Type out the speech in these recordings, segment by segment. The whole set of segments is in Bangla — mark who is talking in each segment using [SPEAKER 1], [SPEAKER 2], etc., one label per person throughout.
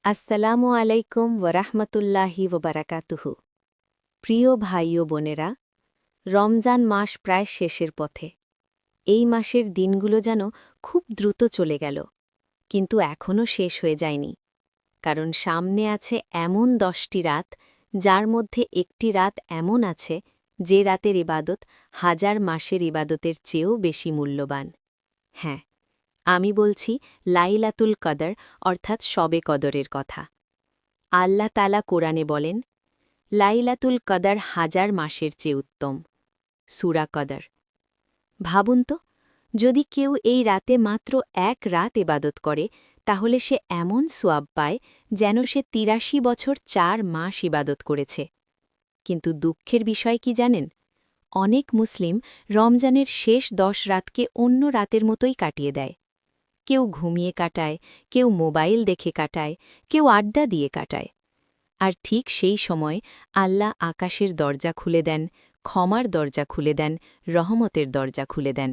[SPEAKER 1] আসসালামু আলাইকুম ওরহমতুল্লাহি ওবরাকাতুহু। প্রিয় ভাই ও বোনেরা, রমজান মাস প্রায় শেষের পথে। এই মাসের দিনগুলো যেন খুব দ্রুত চলে গেল, কিন্তু এখনও শেষ হয়ে যায়নি। কারণ সামনে আছে এমন 10টি রাত, যার মধ্যে একটি রাত এমন আছে যে রাতের ইবাদত হাজার মাসের ইবাদতের চেয়েও বেশি মূল্যবান। হ্যাঁ, আমি বলছি লাইলাতুল কদর, অর্থাৎ শবে কদরের কথা। আল্লাহ তাআলা কোরআনে বলেন, লাইলাতুল কদর হাজার মাসের চেয়ে উত্তম। সূরা কদর। ভাবুন তো, যদি কেউ এই রাতে মাত্র এক রাত ইবাদত করে, তাহলে সে এমন সোয়াব পায় যেন সে ৮৩ বছর ৪ মাস ইবাদত করেছে। কিন্তু দুঃখের বিষয় কি জানেন? অনেক মুসলিম রমজানের শেষ ১০ রাতকে অন্য রাতের মতোই কাটিয়ে দেয়। কেউ ঘুমিয়ে কাটায়, কেউ মোবাইল দেখে কাটায়, কেউ আড্ডা দিয়ে কাটায়। আর ঠিক সেই সময় আল্লাহ আকাশের দরজা খুলে দেন, ক্ষমার দরজা খুলে দেন, রহমতের দরজা খুলে দেন।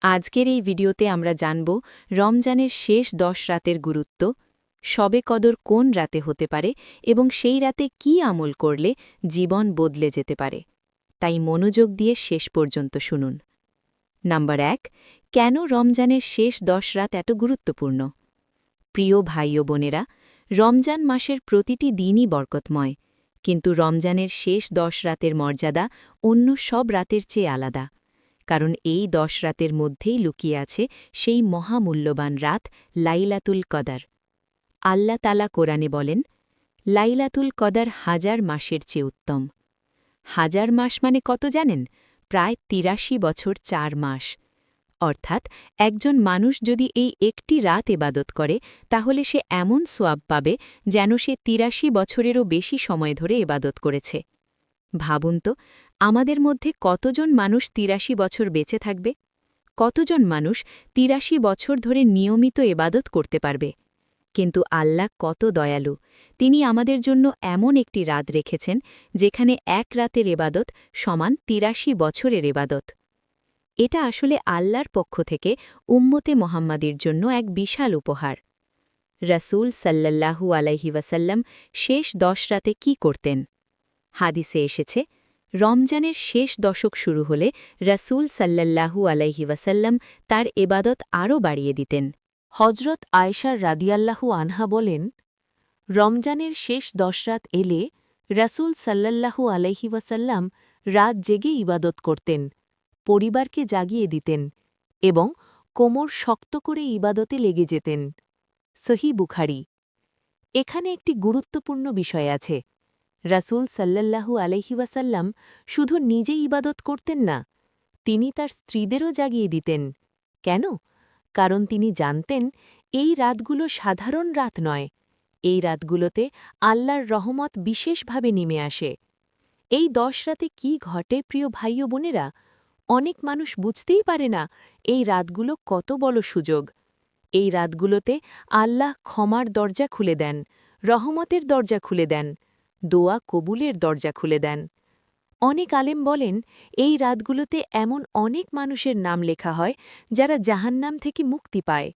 [SPEAKER 1] আজকের এই ভিডিওতে আমরা জানব রমজানের শেষ ১০ রাতের গুরুত্ব, শবে কদর কোন রাতে হতে পারে এবং সেই রাতে কি আমল করলে জীবন বদলে যেতে পারে। তাই মনোযোগ দিয়ে শেষ পর্যন্ত শুনুন। নাম্বার ১, কেন রমজানের শেষ ১০ রাত এত গুরুত্বপূর্ণ? প্রিয় ভাই ও বোনেরা, রমজান মাসের প্রতিটি দিনই বরকতময়, কিন্তু রমজানের শেষ ১০ রাতের মর্যাদা অন্য সব রাতের চেয়ে আলাদা। কারণ এই ১০ রাতের মধ্যেই লুকিয়ে আছে সেই মহামূল্যবান রাত লাইলাতুল কদর। আল্লাহ তাআলা কোরআনে বলেন, লাইলাতুল কদর হাজার মাসের চেয়ে উত্তম। হাজার মাস মানে কত জানেন? প্রায় ৮৩ বছর ৪ মাস। অর্থাৎ একজন মানুষ যদি এই একটি রাত ইবাদত করে, তাহলে সে এমন সোয়াব পাবে যেন সে ৮৩ বছরেরও বেশি সময় ধরে ইবাদত করেছে। ভাবুন তো, আমাদের মধ্যে কতজন মানুষ ৮৩ বছর বেঁচে থাকবে? কতজন মানুষ ৮৩ বছর ধরে নিয়মিত ইবাদত করতে পারবে? কিন্তু আল্লাহ কত দয়ালু, তিনি আমাদের জন্য এমন একটি রাত রেখেছেন যেখানে এক রাতের ইবাদত সমান ৮৩ বছরের ইবাদত। এটা আসলে আল্লাহর পক্ষ থেকে উম্মতে মোহাম্মদের জন্য এক বিশাল উপহার। রাসূল সাল্লাল্লাহু আলাইহি ওয়াসাল্লাম শেষ ১০ রাতে কি করতেন? হাদিসে এসেছে, রমজানের শেষ দশক শুরু হলে রাসূল সাল্লাল্লাহু আলাইহি ওয়াসাল্লাম তার ইবাদত আরও বাড়িয়ে দিতেন। হজরত আয়েশার রাদিয়াল্লাহু আনহা বলেন, রমজানের শেষ ১০ রাত এলে রাসূল সাল্লাল্লাহু আলাইহি ওয়াসাল্লাম রাত জেগে ইবাদত করতেন, পরিবারকে জাগিয়ে দিতেন এবং কোমর শক্ত করে ইবাদতে লেগে যেতেন। সহিহ বুখারী। এখানে একটি গুরুত্বপূর্ণ বিষয় আছে। রাসূল সাল্লাল্লাহু আলাইহি ওয়াসাল্লাম শুধু নিজে ইবাদত করতেন না, তিনি তার স্ত্রীদেরও জাগিয়ে দিতেন। কেন? কারণ তিনি জানতেন এই রাতগুলো সাধারণ রাত নয়, এই রাতগুলোতে আল্লাহর রহমত বিশেষভাবে নেমে আসে। এই ১০ রাতে কি ঘটে প্রিয় ভাই ও বোনেরা? অনেক মানুষ বুঝতেই পারে না এই রাতগুলো কত বড় সুযোগ। এই রাতগুলোতে আল্লাহ ক্ষমার দরজা খুলে দেন, রহমতের দরজা খুলে দেন, দোয়া কবুলের দরজা খুলে দেন। অনেক আলেম বলেন, এই রাতগুলোতে এমন অনেক মানুষের নাম লেখা হয় যারা জাহান্নাম থেকে মুক্তি পায়।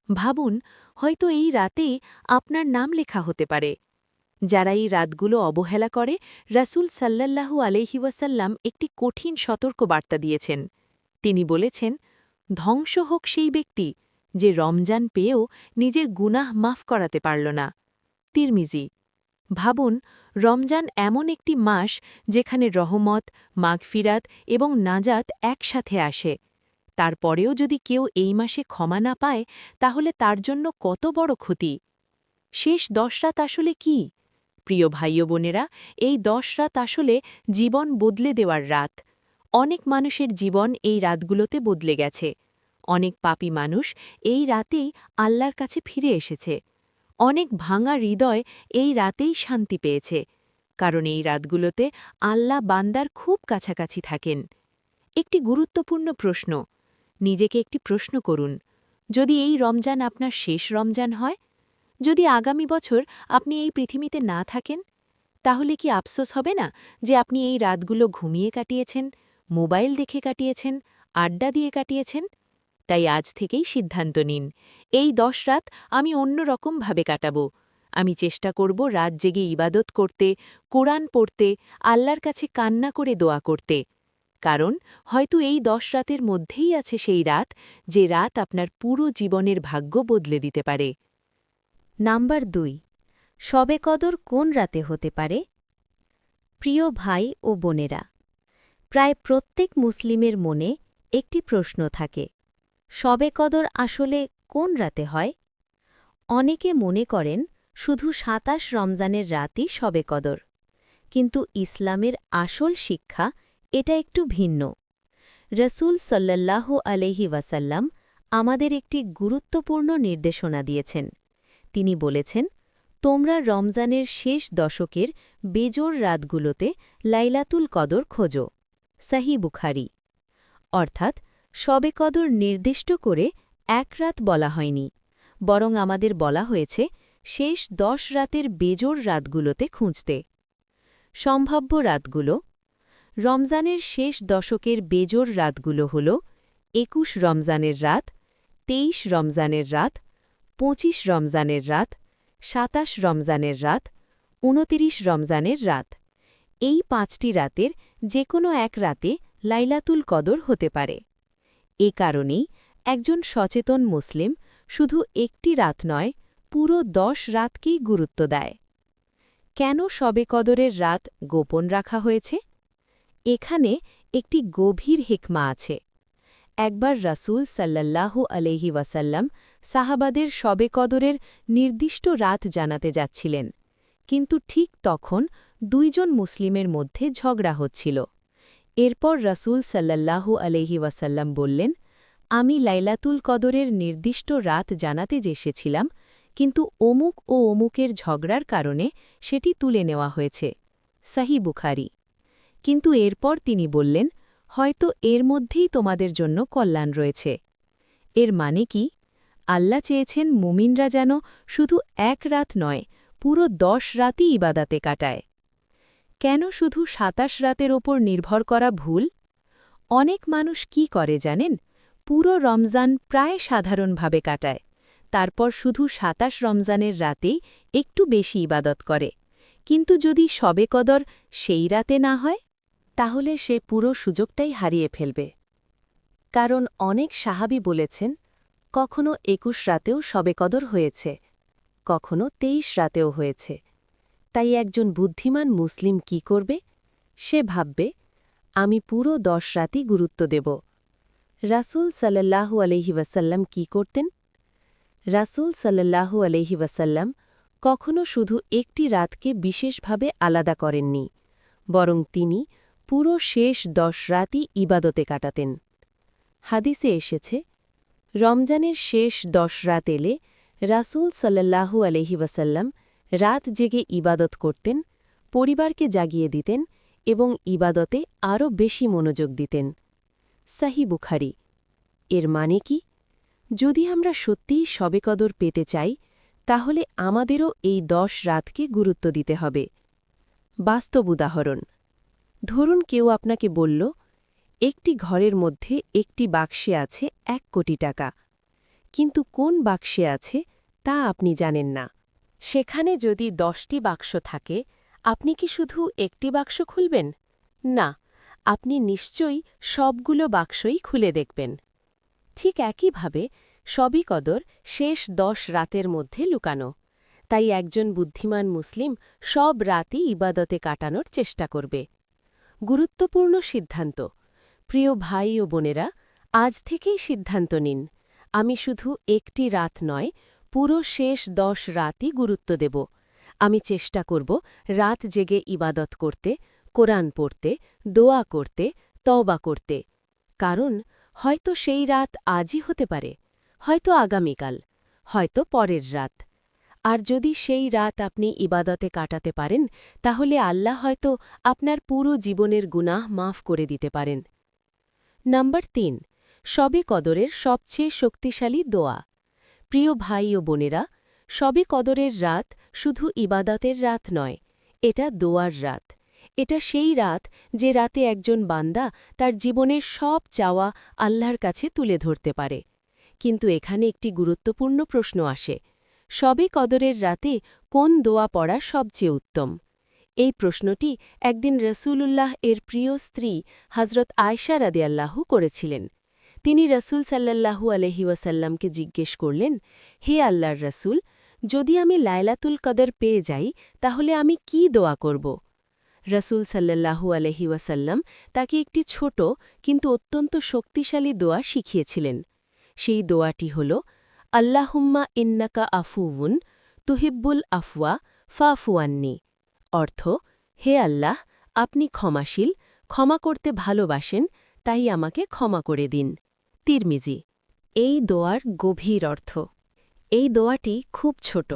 [SPEAKER 1] ভাবুন, হয়তো এই রাতেই আপনার নাম লেখা হতে পারে। যারা এই রাতগুলো অবহেলা করে, রাসূল সাল্লাল্লাহু আলাইহি ওয়াসাল্লাম একটি কঠিন সতর্কবার্তা দিয়েছেন। তিনি বলেছেন, ধ্বংস হোক সেই ব্যক্তি যে রমজান পেয়েও নিজের গুনাহ মাফ করাতে পারল না। তিরমিজি। ভাবুন, রমজান এমন একটি মাস যেখানে রহমত, মাগফিরাত এবং নাজাত একসাথে আসে। তারপরেও যদি কেউ এই মাসে ক্ষমা না পায়, তাহলে তার জন্য কত বড় ক্ষতি। শেষ ১০ রাত আসলে কি? প্রিয় ভাই ও বোনেরা, এই ১০ রাত আসলে জীবন বদলে দেওয়ার রাত। অনেক মানুষের জীবন এই রাতগুলোতে বদলে গেছে। অনেক পাপী মানুষ এই রাতেই আল্লাহর কাছে ফিরে এসেছে। অনেক ভাঙা হৃদয় এই রাতেই শান্তি পেয়েছে, কারণ এই রাতগুলোতে আল্লাহ বান্দার খুব কাছাকাছি থাকেন। একটি গুরুত্বপূর্ণ প্রশ্ন, নিজেকে একটি প্রশ্ন করুন, যদি এই রমজান আপনার শেষ রমজান হয়, যদি আগামী বছর আপনি এই পৃথিবীতে না থাকেন, তাহলে কি আফসোস হবে না যে আপনি এই রাতগুলো ঘুমিয়ে কাটিয়েছেন, মোবাইল দেখে কাটিয়েছেন, আড্ডা দিয়ে কাটিয়েছেন? তাই আজ থেকেই সিদ্ধান্ত নিন, এই ১০ রাত আমি অন্য রকমভাবে কাটাবো। আমি চেষ্টা করব রাত জেগে ইবাদত করতে, কোরআন পড়তে, আল্লাহর কাছে কান্না করে দোয়া করতে। কারণ হয়তো এই 10 রাতের মধ্যেই আছে সেই রাত, যে রাত আপনার পুরো জীবনের ভাগ্য বদলে দিতে পারে। নাম্বার 2, শবে কদর কোন রাতে হতে পারে? প্রিয় ভাই ও বোনেরা, প্রায় প্রত্যেক মুসলিমের মনে একটি প্রশ্ন থাকে, শবে কদর আসলে কোন রাতে হয়? অনেকে মনে করেন শুধু 27 রমজানের রাতই শবে কদর, কিন্তু ইসলামের আসল শিক্ষা এটা একটু ভিন্ন। রসুল সাল্লাল্লাহু আলাইহি ওয়াসাল্লাম আমাদের একটি গুরুত্বপূর্ণ নির্দেশনা দিয়েছেন। তিনি বলেছেন, তোমরা রমজানের শেষ দশকের বেজোড় রাতগুলোতে লাইলাতুল কদর খোঁজো। সহিহ বুখারী। অর্থাৎ শবে কদর নির্দিষ্ট করে এক রাত বলা হয়নি, বরং আমাদের বলা হয়েছে শেষ 10 রাতের বেজোড় রাতগুলোতে খুঁজতে। সম্ভাব্য রাতগুলো: রমজানের শেষ দশকের বেজোড় রাতগুলো হল 21 রমজানের রাত, 23 রমজানের রাত, 25 রমজানের রাত, 27 রমজানের রাত, 29 রমজানের রাত। এই 5টি রাতের যে কোনো এক রাতে লাইলাতুল কদর হতে পারে। এ কারণেই একজন সচেতন মুসলিম শুধু একটি রাত নয়, পুরো 10 রাতকেই গুরুত্ব দেয়। কেন শবে কদরের রাত গোপন রাখা হয়েছে? এখানে একটি গভীর হিকমা আছে। একবার রাসূল সাল্লাল্লাহু আলাইহি ওয়াসাল্লাম সাহাবাদের শবে কদরের নির্দিষ্ট রাত জানাতে যাচ্ছিলেন, কিন্তু ঠিক তখন 2 জন মুসলিমের মধ্যে ঝগড়া হচ্ছিল। এরপর রাসূল সাল্লাল্লাহু আলাইহি ওয়াসাল্লাম বললেন, আমি লাইলাতুল কদরের নির্দিষ্ট রাত জানাতে এসেছিলাম, কিন্তু অমুক ও অমুকের ঝগড়ার কারণে সেটি তুলে নেওয়া হয়েছে। সহিহ বুখারী। কিন্তু এরপর তিনি বললেন, হয়তো এর মধ্যেই তোমাদের জন্য কল্যাণ রয়েছে। এর মানে কি? আল্লাহ চেয়েছেন মুমিনরা যেন শুধু এক রাত নয়, পুরো 10 রাতই ইবাদাতে কাটায়। কেন শুধু 27 রাতের ওপর নির্ভর করা ভুল? অনেক মানুষ কি করে জানেন? পুরো রমজান প্রায় সাধারণভাবে কাটায়, তারপর শুধু 27 রমজানের রাতেই একটু বেশি ইবাদত করে। কিন্তু যদি শবে কদর সেই রাতে না হয়, তাহলে সে পুরো সুযোগটাই হারিয়ে ফেলবে। কারণ অনেক সাহাবী বলেছেন, কখনো 21 রাতেও শবে কদর হয়েছে, কখনো 23 রাতেও হয়েছে। তাই একজন বুদ্ধিমান মুসলিম কি করবে? সে ভাববে, আমি পুরো 10 রাতই গুরুত্ব দেব। রাসূল সাল্লাল্লাহু আলাইহি ওয়াসাল্লাম কি করতেন? রাসূল সাল্লাল্লাহু আলাইহি ওয়াসাল্লাম কখনো শুধু একটি রাতকে বিশেষভাবে আলাদা করেননি, বরং তিনি পুরো শেষ 10 রাতই ইবাদতে কাটাতেন। হাদিসে এসেছে, রমজানের শেষ 10 রাত এলে রাসূল সাল্লাল্লাহু আলাইহি ওয়াসাল্লাম রাত জেগে ইবাদত করতেন, পরিবারকে জাগিয়ে দিতেন এবং ইবাদতে আরও বেশি মনোযোগ দিতেন। সহিহ বুখারী। এর মানে কি? যদি আমরা সত্যিই শবে কদর পেতে চাই, তাহলে আমাদেরও এই 10 রাতকে গুরুত্ব দিতে হবে। বাস্তব উদাহরণ: ধরুন কেউ আপনাকে বলল, একটি ঘরের মধ্যে একটি বাক্সে আছে 1 কোটি টাকা, কিন্তু কোন বাক্সে আছে তা আপনি জানেন না। সেখানে যদি 10টি বাক্স থাকে, আপনি কি শুধু একটি বাক্স খুলবেন? না, আপনি নিশ্চয়ই সবগুলো বাক্সই খুলে দেখবেন। ঠিক একইভাবে শবে কদর শেষ 10 রাতের মধ্যে লুকানো। তাই একজন বুদ্ধিমান মুসলিম সব রাতই ইবাদতে কাটানোর চেষ্টা করবে। গুরুত্বপূর্ণ সিদ্ধান্ত। প্রিয় ভাই ও বোনেরা, আজ থেকেই সিদ্ধান্ত নিন, আমি শুধু একটি রাত নয়, পুরো শেষ 10 রাতই গুরুত্ব দেব। আমি চেষ্টা করব রাত জেগে ইবাদত করতে, কোরআন পড়তে, দোয়া করতে, তওবা করতে। কারণ হয়তো সেই রাত আজই হতে পারে, হয়তো আগামীকাল, হয়তো পরের রাত। আর যদি সেই রাত আপনি ইবাদতে কাটাতে পারেন, তাহলে আল্লাহ হয়তো আপনার পুরো জীবনের গুনাহ মাফ করে দিতে পারেন। নাম্বার 3, শবে কদরের সবচেয়ে শক্তিশালী দোয়া। প্রিয় ভাই ও বোনেরা, শবে কদরের রাত শুধু ইবাদতের রাত নয়, এটা দোয়ার রাত। এটা সেই রাত যে রাতে একজন বান্দা তার জীবনের সব চাওয়া আল্লাহর কাছে তুলে ধরতে পারে। কিন্তু এখানে একটি গুরুত্বপূর্ণ প্রশ্ন আসে,
[SPEAKER 2] শবে কদরের রাতে কোন দোয়া পড়া সবচেয়ে উত্তম? এই প্রশ্নটি একদিন রসূলুল্লাহ এর প্রিয় স্ত্রী হজরত আয়শা রাদিয়াল্লাহু করেছিলেন। তিনি রসূল সাল্লাল্লাহু আলহি ওয়াসাল্লামকে জিজ্ঞেস করলেন, হে আল্লাহর রসূল, যদি আমি লায়লাতুল কদর পেয়ে যাই তাহলে আমি কি দোয়া করব? রসূল সাল্লাল্লাহু আলহি ওয়াসাল্লাম তাকে একটি ছোট কিন্তু অত্যন্ত শক্তিশালী দোয়া শিখিয়েছিলেন। সেই দোয়াটি হল, আল্লাহুম্মা ইন্নাকা আফুউন তুহিব্বুল আফওয়া ফাফু আন্নি। অর্থ, হে আল্লাহ, আপনি ক্ষমাশীল, ক্ষমা করতে ভালোবাসেন, তাই আমাকে ক্ষমা করে দিন। তিরমিজি।
[SPEAKER 1] এই দোয়ার গভীর অর্থ। এই দোয়াটি খুব ছোট,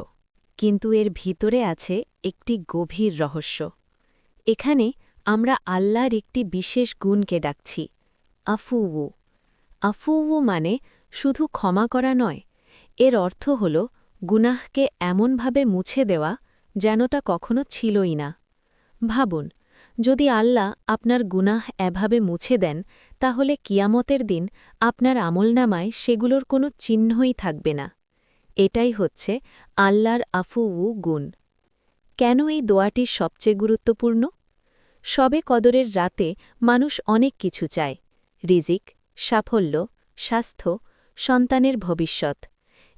[SPEAKER 1] কিন্তু এর ভিতরে আছে একটি গভীর রহস্য। এখানে আমরা আল্লাহর একটি বিশেষ গুণকে ডাকছি, আফুউ। আফুউ মানে শুধু ক্ষমা করা নয়, এর অর্থ হল গুনাহকে এমনভাবে মুছে দেওয়া যেনটা কখনো ছিলই না। ভাবুন, যদি আল্লাহ আপনার গুনাহ এভাবে মুছে দেন, তাহলে কিয়ামতের দিন আপনার আমলনামায় সেগুলোর কোনো চিহ্নই থাকবে না। এটাই হচ্ছে আল্লাহর আফুউ গুণ। কেন এই দোয়াটি সবচেয়ে গুরুত্বপূর্ণ? শবে কদরের রাতে মানুষ অনেক কিছু চায়, রিজিক, সাফল্য, স্বাস্থ্য, সন্তানের ভবিষ্যৎ।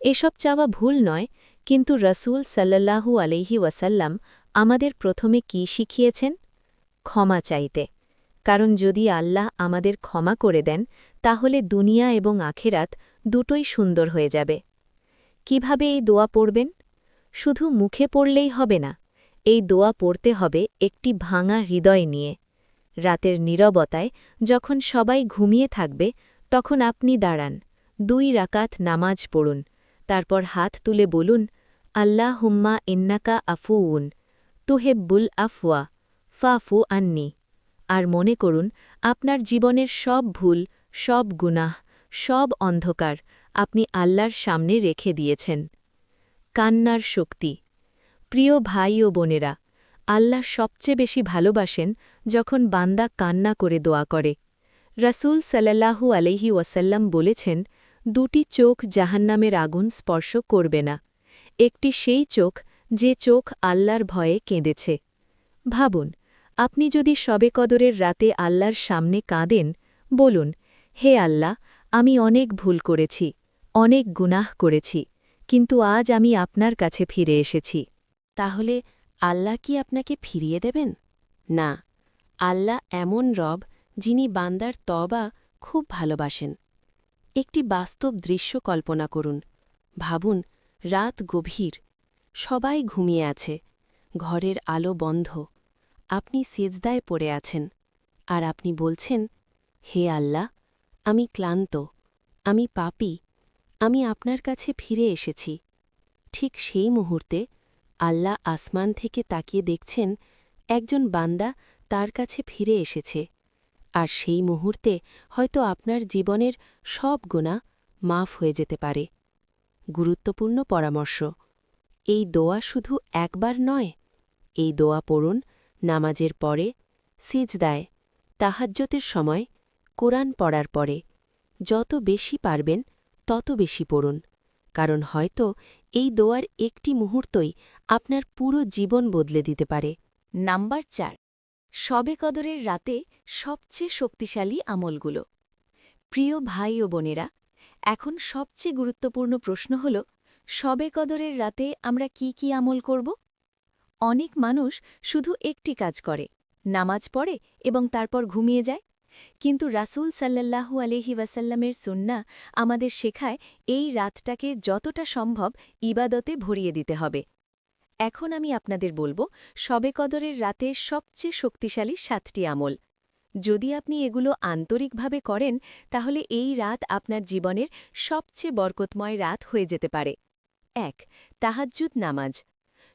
[SPEAKER 1] এসব চাওয়া ভুল নয়, কিন্তু রসূল সাল্লাল্লাহু আলাইহি ওয়াসাল্লাম আমাদের প্রথমে কি শিখিয়েছেন? ক্ষমা চাইতে। কারণ যদি আল্লাহ আমাদের ক্ষমা করে দেন, তাহলে দুনিয়া এবং আখেরাত দুটোই সুন্দর হয়ে যাবে। কিভাবে এই দোয়া পড়বেন? শুধু মুখে পড়লেই হবে না, এই দোয়া পড়তে হবে একটি ভাঙা হৃদয় নিয়ে। রাতের নীরবতায় যখন সবাই ঘুমিয়ে থাকবে, তখন আপনি দাঁড়ান, 2 রাকাত নামাজ পড়ুন, তারপর হাত তুলে বলুন, আল্লাহুম্মা ইন্নাকা আফুউন তুহিব্বুল আফওয়া ফাফু আন্নি। আর মনে করুন, আপনার জীবনের সব ভুল, সব গুনাহ, সব অন্ধকার আপনি আল্লাহর সামনে রেখে দিয়েছেন। কান্নার শক্তি। প্রিয় ভাই ও বোনেরা, আল্লাহ সবচেয়ে বেশি ভালোবাসেন যখন বান্দা কান্না করে দোয়া করে। রাসূল সাল্লাল্লাহু আলাইহি ওয়াসাল্লাম বলেছেন, 2টি চোখ জাহান্নামের আগুন স্পর্শ করবে না। একটি সেই চোখ, যে চোখ আল্লাহর ভয়ে কেঁদেছে। ভাবুন, আপনি যদি শবে কদরের রাতে আল্লাহর সামনে কাঁদেন, বলুন, হে আল্লাহ, আমি অনেক ভুল করেছি, অনেক গুনাহ করেছি, কিন্তু আজ আমি আপনার কাছে ফিরে এসেছি।
[SPEAKER 2] তাহলে আল্লাহ কি আপনাকে ফিরিয়ে দেবেন? না, আল্লাহ এমন রব যিনি বান্দার তওবা খুব ভালোবাসেন। একটি বাস্তব দৃশ্য কল্পনা করুন। ভাবুন, রাত গভীর, সবাই ঘুমিয়ে আছে, ঘরের আলো বন্ধ, আপনি সেজদায় পড়ে আছেন, আর আপনি বলছেন, হে আল্লাহ, আমি ক্লান্ত, আমি পাপী, আমি আপনার কাছে ফিরে এসেছি। ঠিক সেই মুহূর্তে আল্লাহ আসমান থেকে তাকিয়ে দেখছেন একজন বান্দা তার কাছে ফিরে এসেছে, আর সেই মুহূর্তে হয়তো আপনার জীবনের সব গুনাহ মাফ হয়ে যেতে পারে। গুরুত্বপূর্ণ পরামর্শ: এই দোয়া শুধু একবার নয়, এই দোয়া পড়ুন নামাজের পরে, সিজদায়, তাহাজ্জুদের সময়, কোরআন পড়ার পরে। যত বেশি পারবেন তত বেশি পড়ুন, কারণ হয়তো এই দোয়ার একটি মুহূর্তই আপনার পুরো জীবন বদলে দিতে পারে।
[SPEAKER 1] নাম্বার 4, শবে কদরের রাতে সবচেয়ে শক্তিশালী আমলগুলো। প্রিয় ভাই ও বোনেরা, এখন সবচেয়ে গুরুত্বপূর্ণ প্রশ্ন হল, শবে কদরের রাতে আমরা কি কি আমল করব? অনেক মানুষ শুধু একটি কাজ করে, নামাজ পড়ে এবং তারপর ঘুমিয়ে যায়। কিন্তু রাসূল সাল্লাল্লাহু আলাইহি ওয়াসাল্লামের সুন্নাহ আমাদের শেখায় এই রাতটাকে যতটা সম্ভব ইবাদতে ভরিয়ে দিতে হবে। এখন আমি আপনাদের বলবো শবে কদরের রাতের সবচেয়ে শক্তিশালী 7টি আমল। যদি আপনি এগুলো আন্তরিকভাবে করেন, তাহলে এই রাত আপনার জীবনের সবচেয়ে বরকতময় রাত হয়ে যেতে পারে। 1. তাহাজ্জুদ নামাজ।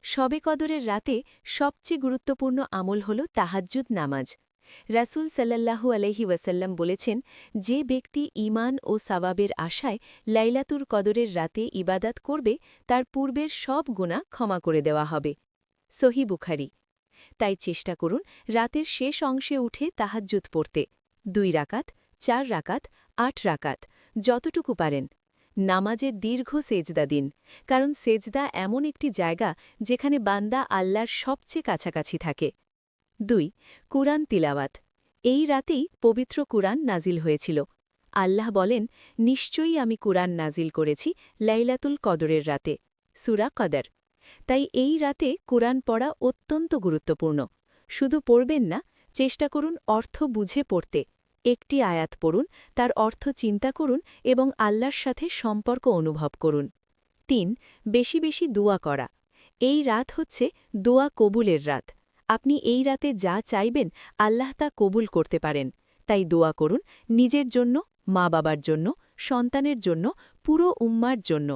[SPEAKER 1] শবে কদরের রাতে সবচেয়ে গুরুত্বপূর্ণ আমল হল তাহাজ্জুদ নামাজ। রাসূল সাল্লাল্লাহু আলাইহি ওয়াসাল্লাম বলেছেন, যে ব্যক্তি ঈমান ও সাওয়াবের আশায় লাইলাতুল কদরের রাতে ইবাদাত করবে, তার পূর্বের সব গুনাহ ক্ষমা করে দেওয়া হবে। সহিহ বুখারী। তাই চেষ্টা করুন রাতের শেষ অংশে উঠে তাহাজ্জুদ পড়তে, 2 রাকাত, 4 রাকাত, 8 রাকাত, যতটুকু পারেন। নামাজের দীর্ঘ সেজদা দিন, কারণ সেজদা এমন একটি জায়গা যেখানে বান্দা আল্লাহর সবচেয়ে কাছাকাছি থাকে। 2. কুরআন তিলাওয়াত। এই রাতেই পবিত্র কুরআন নাজিল হয়েছিল। আল্লাহ বলেন, নিশ্চয়ই আমি কুরআন নাজিল করেছি লাইলাতুল কদরের রাতে। সূরা কদর। তাই এই রাতে কুরআন পড়া অত্যন্ত গুরুত্বপূর্ণ। শুধু পড়বেন না, চেষ্টা করুন অর্থ বুঝে পড়তে। একটি আয়াত পড়ুন, তার অর্থ চিন্তা করুন এবং আল্লাহর সাথে সম্পর্ক অনুভব করুন। 3. বেশি বেশি দোয়া করা। এই রাত হচ্ছে দোয়া কবুলের রাত। আপনি এই রাতে যা চাইবেন আল্লাহ তা কবুল করতে পারেন। তাই দোয়া করুন, নিজের জন্য, মা বাবার জন্য, সন্তানের জন্য, পুরো উম্মার জন্য।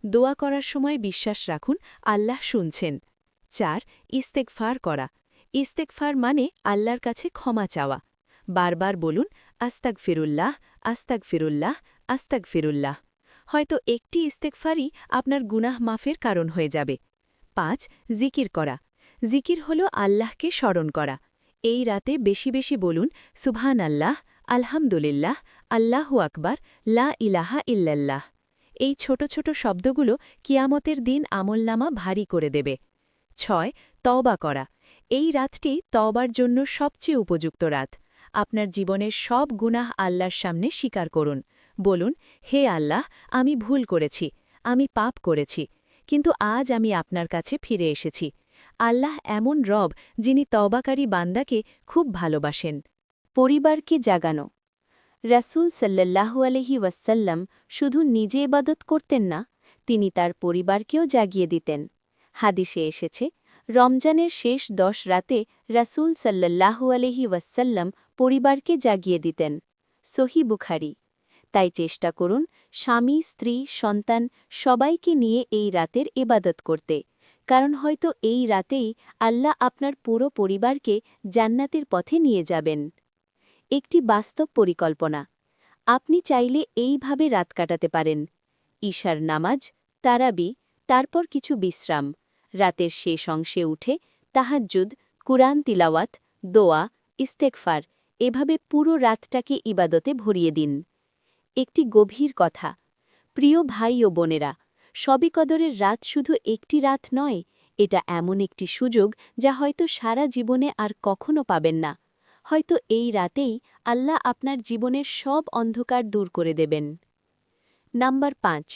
[SPEAKER 1] দোয়া করার সময় বিশ্বাস রাখুন আল্লাহ শুনছেন। 4. ইস্তেগফার করা। ইস্তেগফার মানে আল্লাহর কাছে ক্ষমা চাওয়া। বারবার বলুন, আস্তাগফিরুল্লাহ, আস্তাগফিরুল্লাহ, আস্তাগফিরুল্লাহ। হয়তো একটি ইস্তেগফারই আপনার গুনাহ মাফের কারণ হয়ে যাবে। 5. জিকির করা। জিকির হল আল্লাহকে স্মরণ করা। এই রাতে বেশি বেশি বলুন, সুবহান আল্লাহ, আলহামদুলিল্লাহ, আল্লাহু আকবার, লা ইলাহা ইল্লাল্লাহ। এই ছোট ছোট শব্দগুলো কিয়ামতের দিন আমলনামা ভারী করে দেবে। 6. তওবা করা। এই রাতটি তওবার জন্য সবচেয়ে উপযুক্ত রাত। আপনার জীবনের সব গুনাহ আল্লাহর সামনে স্বীকার করুন। বলুন, হে আল্লাহ, আমি ভুল করেছি, আমি পাপ করেছি, কিন্তু আজ আমি আপনার কাছে ফিরে এসেছি। আল্লাহ এমন রব যিনি তওবাকারী বান্দাকে খুব ভালোবাসেন। পরিবারকে জাগানো। রাসূল সাল্লাল্লাহু আলাইহি ওয়াসাল্লাম শুধু নিজে ইবাদত করতেন না, তিনি তার পরিবারকেও জাগিয়ে দিতেন। হাদিসে এসেছে, রমজানের শেষ 10 রাতে রাসূল সাল্লাল্লাহু আলাইহি ওয়াসাল্লাম পরিবারকে জাগিয়ে দিতেন। সহিহ বুখারী। তাই চেষ্টা করুন স্বামী, স্ত্রী, সন্তান সবাইকে নিয়ে এই রাতের ইবাদত করতে, কারণ হয়তো এই রাতেই আল্লাহ আপনার পুরো পরিবারকে জান্নাতের পথে নিয়ে যাবেন। একটি বাস্তব পরিকল্পনা। আপনি চাইলে এইভাবে রাত কাটাতে পারেন: ঈশার নামাজ, তারাবি, তারপর কিছু বিশ্রাম, রাতের শেষ অংশে উঠে তাহাজ্জুদ, কুরআন তিলাওয়াত, দোয়া, ইস্তেগফার, এভাবে পুরো রাতটাকে ইবাদতে ভরিয়ে দিন। একটি গভীর কথা। প্রিয় ভাই ও বোনেরা, শবে কদরের রাত শুধু একটি রাত নয়, এটা এমন একটি সুযোগ যা হয়তো সারা জীবনে আর কখনো পাবেন না। হয়তো এই রাতেই আল্লাহ আপনার জীবনের সব অন্ধকার দূর করে দেবেন। নাম্বার 5.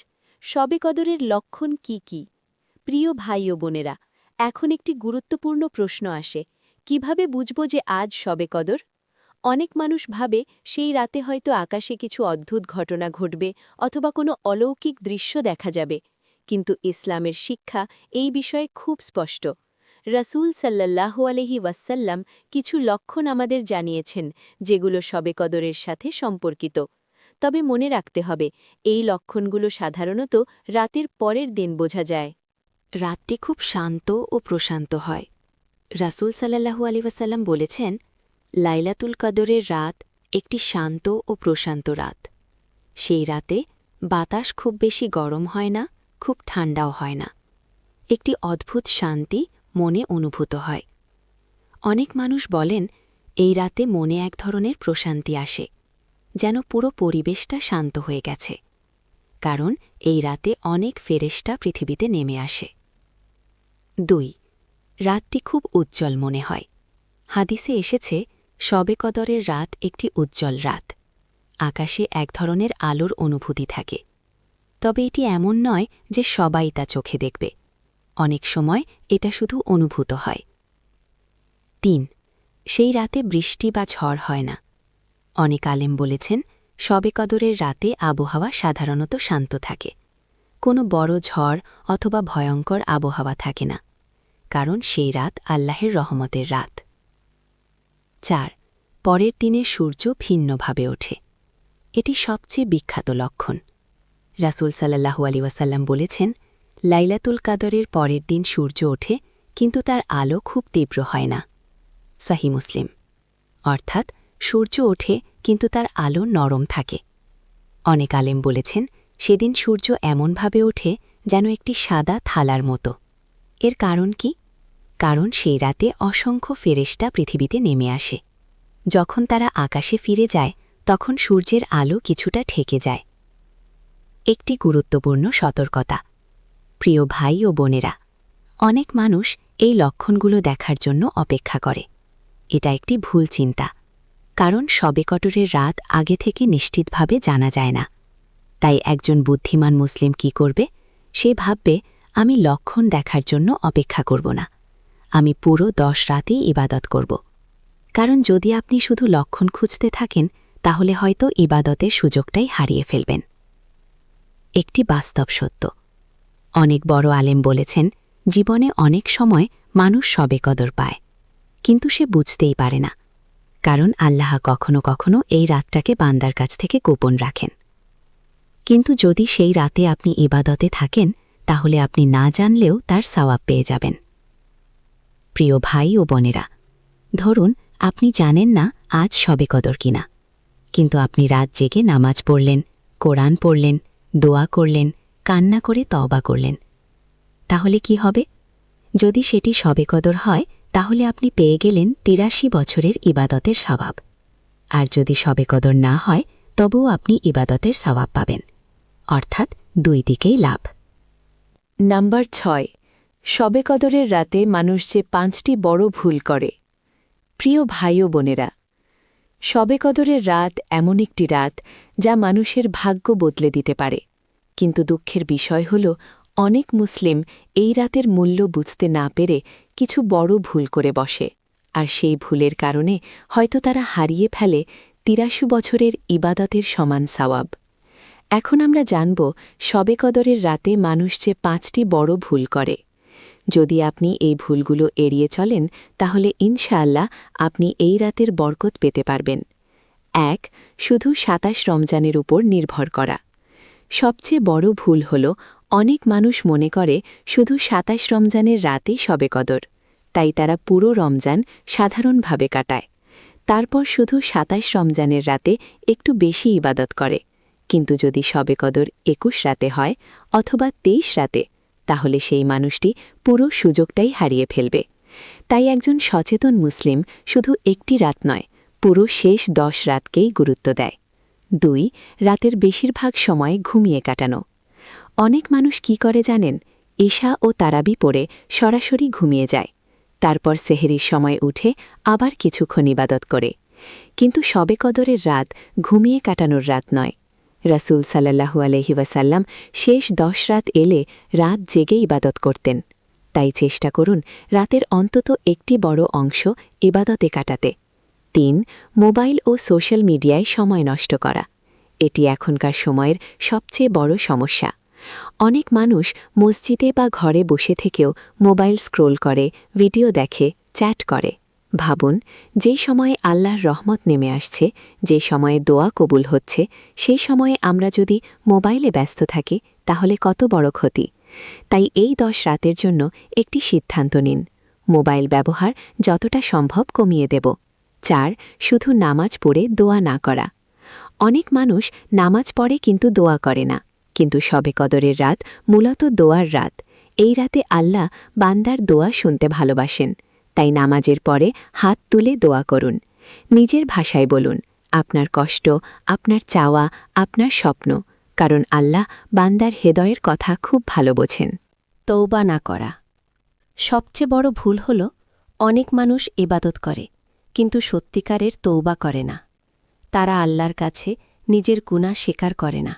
[SPEAKER 1] শবে কদরের লক্ষণ কি কি? প্রিয় ভাই ও বোনেরা, এখন একটি গুরুত্বপূর্ণ প্রশ্ন আসে, কিভাবে বুঝব যে আজ শবে কদর? অনেক মানুষ ভাবে সেই রাতে হয়তো আকাশে কিছু অদ্ভুত ঘটনা ঘটবে অথবা কোনো অলৌকিক দৃশ্য দেখা যাবে, কিন্তু ইসলামের শিক্ষা এই বিষয়ে খুব স্পষ্ট। রাসূল সাল্লাল্লাহু আলাইহি ওয়াসাল্লাম কিছু লক্ষণ আমাদের জানিয়েছেন, যেগুলো শবে কদরের সাথে সম্পর্কিত। তবে মনে রাখতে হবে, এই লক্ষণগুলো সাধারণত রাতের পরের দিন বোঝা যায়।
[SPEAKER 2] রাতটি খুব শান্ত ও প্রশান্ত হয়। রাসূল সাল্লাল্লাহু আলাইহি ওয়াসাল্লাম বলেছেন, লাইলাতুল কদরের রাত একটি শান্ত ও প্রশান্ত রাত। সেই রাতে বাতাস খুব বেশি গরম হয় না, খুব ঠান্ডাও হয় না। একটি অদ্ভুত শান্তি মনে অনুভূত হয়। অনেক মানুষ বলেন, এই রাতে মনে এক ধরনের প্রশান্তি আসে, যেন পুরো পরিবেশটা শান্ত হয়ে গেছে, কারণ এই রাতে অনেক ফেরেশতা পৃথিবীতে নেমে আসে। 2. রাতটি খুব উজ্জ্বল মনে হয়। হাদিসে এসেছে, শবে কদরের রাত একটি উজ্জ্বল রাত। আকাশে এক ধরনের আলোর অনুভূতি থাকে। তবে এটি এমন নয় যে সবাই তা চোখে দেখবে। অনেক সময় এটা শুধু অনুভূত হয়। 3. সেই রাতে বৃষ্টি বা ঝড় হয় না। অনেক আলেম বলেছেন, শবে কদরের রাতে আবহাওয়া সাধারণত শান্ত থাকে। কোনো বড় ঝড় অথবা ভয়ঙ্কর আবহাওয়া থাকে না, কারণ সেই রাত আল্লাহের রহমতের রাত। 4. পরের দিনে সূর্য ভিন্নভাবে ওঠে। এটি সবচেয়ে বিখ্যাত লক্ষণ। রাসূল সাল্লাল্লাহু আলাইহি ওয়াসাল্লাম বলেছেন, লাইলাতুল কদরের পরের দিন সূর্য ওঠে, কিন্তু তার আলো খুব তীব্র হয় না। সহিহ মুসলিম। অর্থাৎ সূর্য ওঠে কিন্তু তার আলো নরম থাকে। অনেক আলেম বলেছেন, সেদিন সূর্য এমনভাবে ওঠে যেন একটি সাদা থালার মতো। এর কারণ কি? কারণ সেই রাতে অসংখ্য ফেরেশতা পৃথিবীতে নেমে আসে। যখন তারা আকাশে ফিরে যায়, তখন সূর্যের আলো কিছুটা ঠেকে যায়। একটি গুরুত্বপূর্ণ সতর্কতা। প্রিয় ভাই ও বোনেরা, অনেক মানুষ এই লক্ষণগুলো দেখার জন্য অপেক্ষা করে। এটা একটি ভুল চিন্তা, কারণ শবে কদরের রাত আগে থেকে নিশ্চিতভাবে জানা যায় না। তাই একজন বুদ্ধিমান মুসলিম কি করবে? সে ভাববে, আমি লক্ষণ দেখার জন্য অপেক্ষা করব না, আমি পুরো 10 রাতেই ইবাদত করব। কারণ যদি আপনি শুধু লক্ষণ খুঁজতে থাকেন, তাহলে হয়তো ইবাদতের সুযোগটাই হারিয়ে ফেলবেন। একটি বাস্তব সত্য। অনেক বড় আলেম বলেছেন, জীবনে অনেক সময় মানুষ শবে কদর পায়, কিন্তু সে বুঝতেই পারে না, কারণ আল্লাহ কখনো কখনো এই রাতটাকে বান্দার কাছ থেকে গোপন রাখেন। কিন্তু যদি সেই রাতে আপনি ইবাদতে থাকেন, তাহলে আপনি না জানলেও তার সওয়াব পেয়ে যাবেন। প্রিয় ভাই ও বোনেরা, ধরুন আপনি জানেন না আজ শবে কদর কিনা, কিন্তু আপনি রাত জেগে নামাজ পড়লেন, কোরআন পড়লেন, দোয়া করলেন, কান্না করে তওবা করলেন। তাহলে কি হবে? যদি সেটি শবে কদর হয়, তাহলে আপনি পেয়ে গেলেন ৮৩ বছরের ইবাদতের সওয়াব। আর যদি শবে কদর না হয়, তবুও আপনি ইবাদতের সওয়াব পাবেন, অর্থাৎ দুই দিকেই লাভ।
[SPEAKER 3] নাম্বার ৬, শবে কদরের রাতে মানুষ যে 5টি বড় ভুল করে। প্রিয় ভাই ও বোনেরা, শবে কদরের রাত এমন একটি রাত যা মানুষের ভাগ্য বদলে দিতে পারে, কিন্তু দুঃখের বিষয় হল অনেক মুসলিম এই রাতের মূল্য বুঝতে না পেরে কিছু বড় ভুল করে বসে, আর সেই ভুলের কারণে হয়তো তারা হারিয়ে ফেলে ৮৩ বছরের ইবাদতের সমান সওয়াব। এখন আমরা জানব শবে কদরের রাতে মানুষ যে 5টি বড় ভুল করে। যদি আপনি এই ভুলগুলো এড়িয়ে চলেন, তাহলে ইনশাআল্লাহ আপনি এই রাতের বরকত পেতে পারবেন। ১. শুধু ২৭ রমজানের উপর নির্ভর করা। সবচেয়ে বড় ভুল হল অনেক মানুষ মনে করে শুধু ২৭ রমজানের রাতেই শবে কদর, তাই তারা পুরো রমজান সাধারণভাবে কাটায়। তারপর শুধু ২৭ রমজানের রাতে একটু বেশি ইবাদত করে। কিন্তু যদি শবে কদর ২১ রাতে হয় অথবা ২৩ রাতে, তাহলে সেই মানুষটি পুরো সুযোগটাই হারিয়ে ফেলবে। তাই একজন সচেতন মুসলিম শুধু একটি রাত নয়, পুরো শেষ 10 রাতকেই গুরুত্ব দেয়। ২. রাতের বেশিরভাগ সময় ঘুমিয়ে কাটানো। অনেক মানুষ কি করে জানেন? ইশা ও তারাবি পড়ে সরাসরি ঘুমিয়ে যায়, তারপর সেহরির সময় উঠে আবার কিছুক্ষণ ইবাদত করে। কিন্তু শবে কদরের রাত ঘুমিয়ে কাটানোর রাত নয়। রাসূল সাল্লাল্লাহু আলাইহি ওয়াসাল্লাম শেষ 10 রাত এলে রাত জেগে ইবাদত করতেন। তাই চেষ্টা করুন রাতের অন্তত একটি বড় অংশ ইবাদতে কাটাতে। ৩. মোবাইল ও সোশ্যাল মিডিয়ায় সময় নষ্ট করা। এটি এখনকার সময়ের সবচেয়ে বড় সমস্যা। অনেক মানুষ মসজিদে বা ঘরে বসে থেকেও মোবাইল স্ক্রোল করে, ভিডিও দেখে, চ্যাট করে। ভাবুন, যে সময়ে আল্লাহর রহমত নেমে আসছে, যে সময়ে দোয়া কবুল হচ্ছে, সেই সময়ে আমরা যদি মোবাইলে ব্যস্ত থাকি, তাহলে কত বড় ক্ষতি। তাই এই 10 রাতের জন্য একটি সিদ্ধান্ত নিন, মোবাইল ব্যবহার যতটা সম্ভব কমিয়ে দেব। ৪. শুধু নামাজ পড়ে দোয়া না করা। অনেক মানুষ নামাজ পড়ে কিন্তু দোয়া করে না, কিন্তু শবে কদরের রাত মূলত দোয়ার রাত। এই রাতে আল্লাহ বান্দার দোয়া শুনতে ভালোবাসেন। তাই নামাজের পরে হাত তুলে দোয়া করুন। নিজের ভাষায় বলুন, আপনার কষ্ট, আপনার চাওয়া, আপনার স্বপ্ন, কারণ আল্লাহ বান্দার হৃদয়ের কথা খুব ভালো বোঝেন।
[SPEAKER 2] তওবা না করা। সবচেয়ে বড় ভুল হল অনেক মানুষ ইবাদত করে, কিন্তু সত্যিকারের তওবা করে না। তারা আল্লাহর কাছে নিজের গুনাহ স্বীকার করে না।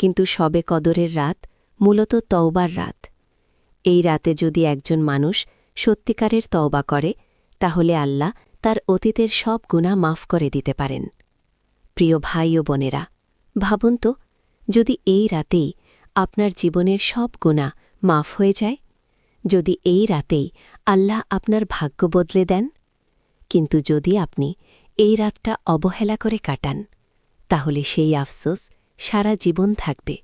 [SPEAKER 2] কিন্তু শবে কদরের রাত মূলত তওবার রাত। এই রাতে যদি একজন মানুষ সত্যিকারের তওবা করে, তাহলে আল্লাহ তার অতীতের সব গুনাহ মাফ করে দিতে পারেন। প্রিয় ভাই ও বোনেরা, ভাবুন তো, যদি এই রাতেই আপনার জীবনের সব গুনাহ মাফ হয়ে যায়, যদি এই রাতেই আল্লাহ আপনার ভাগ্য বদলে দেন। কিন্তু যদি আপনি এই রাতটা অবহেলা করে কাটান, তাহলে সেই আফসোস সারা জীবন থাকবে।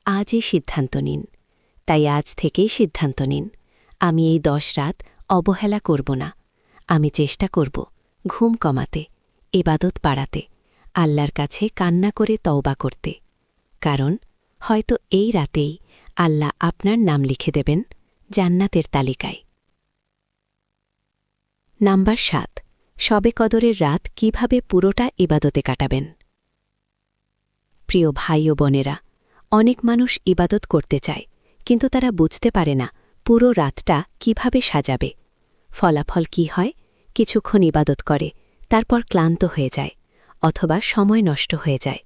[SPEAKER 2] আজই সিদ্ধান্ত নিন। তাই আজ থেকেই সিদ্ধান্ত নিন, আমি এই 10 রাত অবহেলা করব না। আমি চেষ্টা করব ঘুম কমাতে, ইবাদত বাড়াতে, আল্লাহর কাছে কান্না করে তওবা করতে। কারণ হয়তো এই রাতেই আল্লাহ আপনার নাম লিখে দেবেন জান্নাতের তালিকায়। নাম্বার ৭. শবে কদরের রাত কিভাবে পুরোটা ইবাদতে কাটাবেন। প্রিয় ভাই ও বোনেরা, অনেক মানুষ ইবাদত করতে চায়, কিন্তু তারা বুঝতে পারে না পুরো রাতটা কিভাবে সাজাবে। ফলাফল কি হয়? কিছুক্ষণ ইবাদত করে, তারপর ক্লান্ত হয়ে যায়, অথবা সময় নষ্ট হয়ে যায়।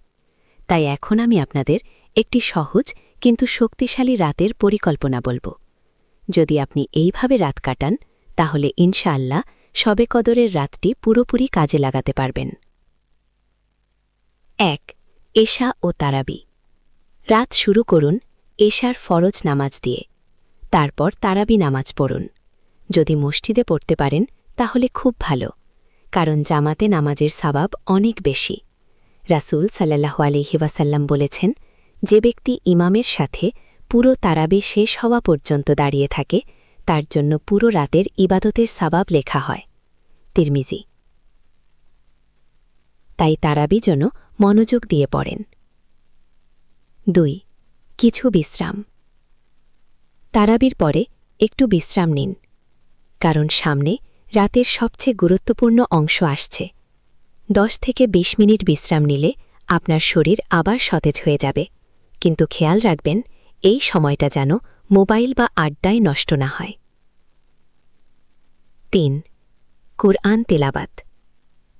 [SPEAKER 2] তাই এখন আমি আপনাদের একটি সহজ কিন্তু শক্তিশালী রাতের পরিকল্পনা বলবো। যদি আপনি এইভাবে রাত কাটান, তাহলে ইনশাআল্লাহ শবে কদরের রাতটি পুরোপুরি কাজে লাগাতে পারবেন। ১. এশা ও তারাবি। রাত শুরু করুন এশার ফরজ নামাজ দিয়ে, তারপর তারাবি নামাজ পড়ুন। যদি মসজিদে পড়তে পারেন তাহলে খুব ভালো, কারণ জামাতে নামাজের সওয়াব অনেক বেশি। রাসূল সাল্লাল্লাহু আলাইহি ওয়াসাল্লাম বলেছেন, যে ব্যক্তি ইমামের সাথে পুরো তারাবি শেষ হওয়া পর্যন্ত দাঁড়িয়ে থাকে, তার জন্য পুরো রাতের ইবাদতের সওয়াব লেখা হয়। তিরমিজি। তাই তারাবি যেন মনোযোগ দিয়ে পড়েন। ২. কিছু বিশ্রাম। তারাবির পরে একটু বিশ্রাম নিন, কারণ সামনে রাতের সবচেয়ে গুরুত্বপূর্ণ অংশ আসছে। ১০ থেকে ২০ মিনিট বিশ্রাম নিলে আপনার শরীর আবার সতেজ হয়ে যাবে, কিন্তু খেয়াল রাখবেন এই সময়টা যেন মোবাইল বা আড্ডায় নষ্ট না হয়। ৩. কুরআন তেলাওয়াত।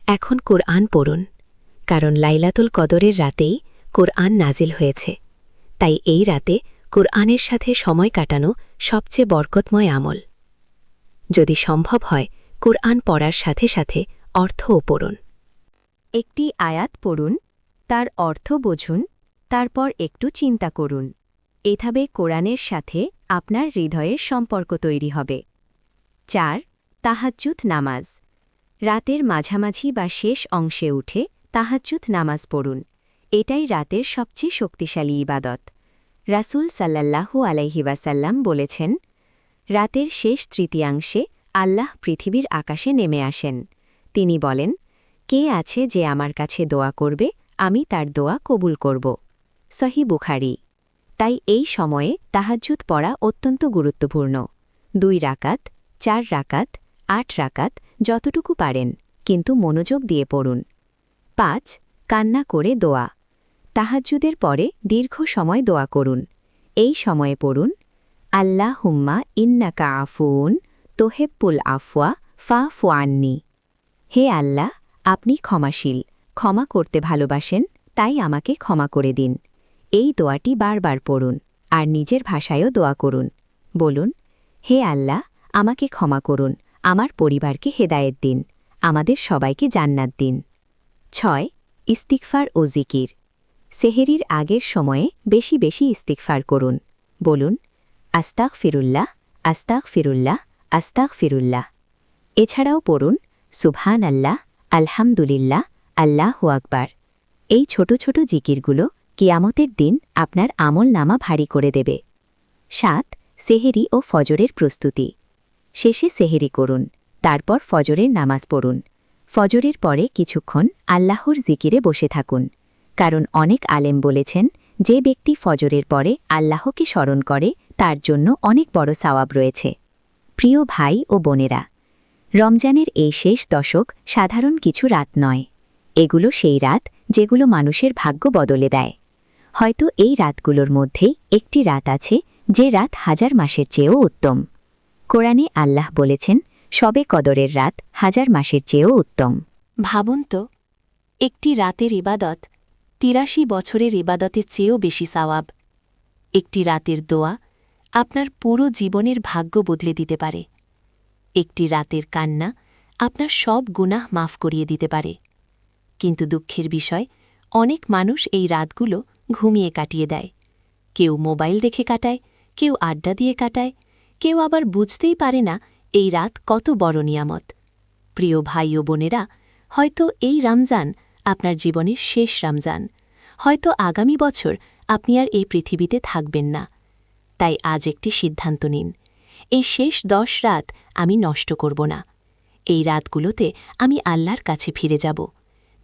[SPEAKER 2] এখন কুরআন পড়ুন, কারণ লাইলাতুল কদরের রাতেই কুরআন নাজিল হয়েছে। তাই এই রাতে কুরআনের সাথে সময় কাটানো সবচেয়ে বরকতময় আমল। যদি সম্ভব হয় কুরআন পড়ার সাথে সাথে অর্থও পড়ুন।
[SPEAKER 1] একটি আয়াত পড়ুন, তার অর্থ বুঝুন, তারপর একটু চিন্তা করুন। এভাবে কোরআনের সাথে আপনার হৃদয়ের সম্পর্ক তৈরি হবে। ৪. তাহাজ্জুদ নামাজ। রাতের মাঝামাঝি বা শেষ অংশে উঠে তাহাজ্জুদ নামাজ পড়ুন। এটাই রাতের সবচেয়ে শক্তিশালী ইবাদত। রাসূল সাল্লাল্লাহু আলাইহি ওয়াসাল্লাম বলেছেন, রাতের শেষ তৃতীয়াংশে আল্লাহ পৃথিবীর আকাশে নেমে আসেন। তিনি বলেন, কে আছে যে আমার কাছে দোয়া করবে, আমি তার দোয়া কবুল করব। সহিহ বুখারী। তাই এই সময়ে তাহাজ্জুদ পড়া অত্যন্ত গুরুত্বপূর্ণ। ২ রাকাত, ৪ রাকাত, ৮ রাকাত, যতটুকু পারেন, কিন্তু মনোযোগ দিয়ে পড়ুন। ৫. কান্না করে দোয়া। তাহাজ্জুদের পরে দীর্ঘ সময় দোয়া করুন। এই সময়ে পড়ুন, আল্লাহুম্মা ইন্নাকা আফুউন তোহেব্বুল আফওয়া ফাফু আন্নি। হে আল্লাহ, আপনি ক্ষমাশীল, ক্ষমা করতে ভালোবাসেন, তাই আমাকে ক্ষমা করে দিন। এই দোয়াটি বারবার পড়ুন, আর নিজের ভাষায়ও দোয়া করুন। বলুন, হে আল্লাহ, আমাকে ক্ষমা করুন, আমার পরিবারকে হেদায়েত দিন, আমাদের সবাইকে জান্নাত দিন। ৬. ইস্তিগফার ও জিকির। সেহেরির আগের সময়ে বেশি বেশি ইস্তিগফার করুন। বলুন, আস্তাগফিরুল্লাহ, আস্তাগফিরুল্লাহ, আস্তাগফিরুল্লাহ। এছাড়াও পড়ুন, সুবহানাল্লাহ, আলহামদুলিল্লাহ, আল্লাহু আকবার। এই ছোট ছোট জিকিরগুলো কিয়ামতের দিন আপনার আমলনামা ভারী করে দেবে। ৭. সেহেরি ও ফজরের প্রস্তুতি। শেষে সেহেরি করুন, তারপর ফজরের নামাজ পড়ুন। ফজরের পরে কিছুক্ষণ আল্লাহর জিকিরে বসে থাকুন, কারণ অনেক আলেম বলেছেন, যে ব্যক্তি ফজরের পরে আল্লাহকে স্মরণ করে তার জন্য অনেক বড় সওয়াব রয়েছে। প্রিয় ভাই ও বোনেরা, রমজানের এই শেষ দশক সাধারণ কিছু রাত নয়। এগুলো সেই রাত যেগুলো মানুষের ভাগ্য বদলে দেয়। হয়তো এই রাতগুলোর মধ্যেই একটি রাত আছে যে রাত 1000 মাসের চেয়েও উত্তম। কোরআনে আল্লাহ বলেছেন, শবে কদরের রাত 1000 মাসের চেয়েও উত্তম।
[SPEAKER 2] ভাবুন তো, একটি রাতের ইবাদত ৮৩ বছরের ইবাদতের চেয়েও বেশি সওয়াব। একটি রাতের দোয়া আপনার পুরো জীবনের ভাগ্য বদলে দিতে পারে। একটি রাতের কান্না আপনার সব গুনাহ মাফ করিয়ে দিতে পারে। কিন্তু দুঃখের বিষয়, অনেক মানুষ এই রাতগুলো ঘুমিয়ে কাটিয়ে দেয়। কেউ মোবাইল দেখে কাটায়, কেউ আড্ডা দিয়ে কাটায়, কেউ আবার বুঝতেই পারে না এই রাত কত বড় নিয়ামত। প্রিয় ভাই ও বোনেরা, হয়তো এই রমজান আপনার জীবনের শেষ রমজান। হয়তো আগামী বছর আপনি আর এই পৃথিবীতে থাকবেন না। তাই আজ একটি সিদ্ধান্ত নিন, এই শেষ 10 রাত আমি নষ্ট করব না। এই রাতগুলোতে আমি আল্লাহর কাছে ফিরে যাব।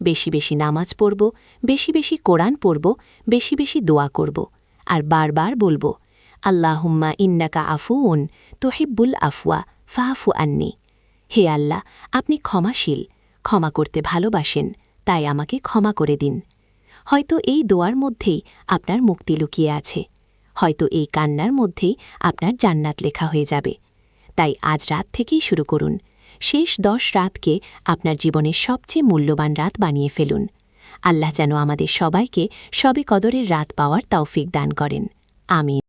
[SPEAKER 2] বেশি বেশি নামাজ পড়ব, বেশি বেশি কোরআন পড়ব, বেশি বেশি দোয়া করব, আর বারবার বলব, আল্লাহুম্মা ইন্নাকা আফুউন তোহিব্বুল আফওয়া ফাফু আন্নি। হে আল্লাহ, আপনি ক্ষমাশীল, ক্ষমা করতে ভালোবাসেন, তাই আমাকে ক্ষমা করে দিন। হয়তো এই দোয়ার মধ্যেই আপনার মুক্তি লুকিয়ে আছে, হয়তো এই কান্নার মধ্যেই আপনার জান্নাত লেখা হয়ে যাবে। তাই আজ রাত থেকেই শুরু করুন। শেষ 10 রাতকে আপনার জীবনের সবচেয়ে মূল্যবান রাত বানিয়ে ফেলুন। আল্লাহ যেন আমাদের সবাইকে শবে কদরের রাত পাওয়ার তৌফিক দান করেন। আমিন।